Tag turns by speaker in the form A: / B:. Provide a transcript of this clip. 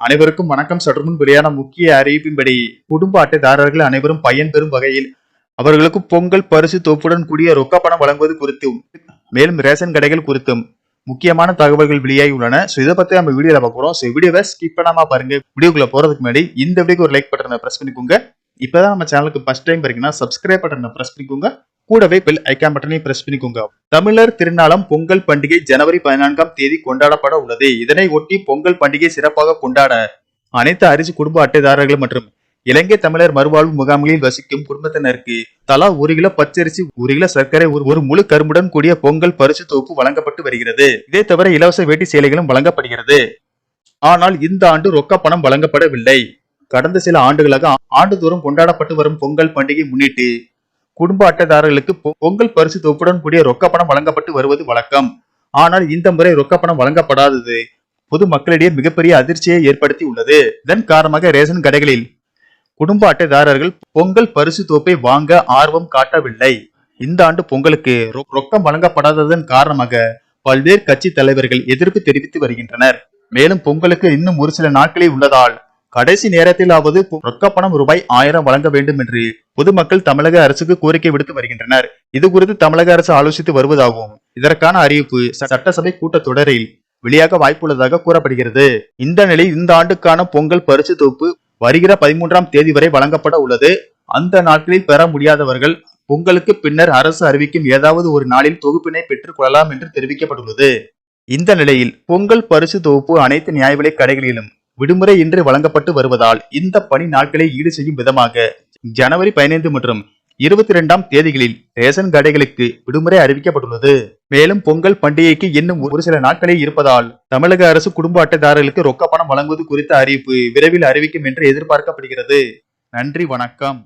A: அனைவருக்கும் வணக்கம். சற்றுமுன் வெளியான முக்கிய அறிவிப்பின்படி குடும்ப அட்டைதாரர்கள் அனைவரும் பயன்பெறும் வகையில் அவர்களுக்கு பொங்கல் பரிசு தொகுப்புடன் கூடிய ரொக்க பணம் வழங்குவது குறித்தும் மேலும் ரேஷன் கடைகள் குறித்தும் முக்கியமான தகவல்கள் வெளியாகி உள்ளன. இதை பத்தி நம்ம வீடியோல பார்க்கிறோம். வீடியோவை ஸ்கிப் பண்ணாம பாருங்க. வீடியோக்குள்ள போறதுக்கு முன்னாடி இந்த வீடியோக்கு ஒரு லைக் பட்டனை பிரஸ் பண்ணிக்கோங்க. இப்பதான் நம்ம சேனலுக்கு ஃபர்ஸ்ட் டைம் பாருங்கன்னா சப்ஸ்கிரைப் பட்டனை பிரஸ் பண்ணிக்கோங்க. கூடவே பெல் ஐகான் பட்டனை பிரஸ் பண்ணிக்கோங்க. தமிழர் திருநாளாம் பொங்கல் பண்டிகை ஜனவரி 14ஆம் தேதி கொண்டாடப்பட உள்ளது. இதனை ஒட்டி பொங்கல் பண்டிகை சிறப்பாக கொண்டாட அனைத்து அரிசி குடும்ப அட்டைதாரர்கள் மற்றும் இலங்கை தமிழர் மறுவாழ்வு முகாம்களில் வசிக்கும் குடும்பத்தினருக்கு தலா 1 கிலோ பச்சரிசி, 1 கிலோ சர்க்கரை, ஒரு முழு கரும்புடன் கூடிய பொங்கல் பரிசு தொகுப்பு வழங்கப்பட்டு வருகிறது. இதை தவிர இலவச வேட்டி சேலைகளும் வழங்கப்படுகிறது. ஆனால் இந்த ஆண்டு ரொக்க பணம் வழங்கப்படவில்லை. கடந்த சில ஆண்டுகளாக ஆண்டுதோறும் கொண்டாடப்பட்டு வரும் பொங்கல் பண்டிகை முன்னிட்டு குடும்ப அட்டைதாரர்களுக்கு பொங்கல் பரிசு தொகுப்புடன் கூடிய ரொக்க பணம் வழங்கப்பட்டு வருவது வழக்கம். ஆனால் இந்த முறை ரொக்க பணம் வழங்கப்படாதது பொது மக்களிடையே மிகப்பெரிய அதிர்ச்சியை ஏற்படுத்தி உள்ளது. இதன் காரணமாக ரேஷன் கடைகளில் குடும்ப அட்டைதாரர்கள் பொங்கல் பரிசு தொகுப்பை வாங்க ஆர்வம் காட்டவில்லை. இந்த ஆண்டு பொங்கலுக்கு ரொக்கம் வழங்கப்படாததன் காரணமாக பல்வேறு கட்சி தலைவர்கள் எதிர்ப்பு தெரிவித்து வருகின்றனர். மேலும் பொங்கலுக்கு இன்னும் ஒரு சில நாட்களே உள்ளதால் கடைசி நேரத்திலாவது ரொக்க பணம் ரூபாய் 1000 வழங்க வேண்டும் என்று பொதுமக்கள் தமிழக அரசுக்கு கோரிக்கை விடுத்து வருகின்றனர். இது குறித்து தமிழக அரசு ஆலோசித்து வருவதாகவும் இதற்கான அறிவிப்பு சட்டசபை கூட்டத்தொடரில் வெளியாக வாய்ப்புள்ளதாக கூறப்படுகிறது. இந்த நிலையில் இந்த ஆண்டுக்கான பொங்கல் பரிசு தொகுப்பு வருகிற 13ஆம் தேதி வரை வழங்கப்பட உள்ளது. அந்த நாட்களில் பெற முடியாதவர்கள் பொங்கலுக்கு பின்னர் அரசு அறிவிக்கும் ஏதாவது ஒரு நாளில் தொகுப்பினை பெற்றுக் கொள்ளலாம் என்று தெரிவிக்கப்பட்டுள்ளது. இந்த நிலையில் பொங்கல் பரிசு தொகுப்பு அனைத்து நியாய விலை கடைகளிலும் விடுமுறை இன்று வழங்கப்பட்டு வருவதால் இந்த பணி நாட்களை ஈடு செய்யும் விதமாக ஜனவரி 15 மற்றும் 22ஆம் தேதிகளில் ரேஷன் கடைகளுக்கு விடுமுறை அறிவிக்கப்பட்டுள்ளது. மேலும் பொங்கல் பண்டிகைக்கு இன்னும் ஒரு சில நாட்களே இருப்பதால் தமிழக அரசு குடும்ப அட்டைதாரர்களுக்கு ரொக்க பணம் வழங்குவது குறித்த அறிவிப்பு விரைவில் அறிவிக்கும் என்று எதிர்பார்க்கப்படுகிறது. நன்றி, வணக்கம்.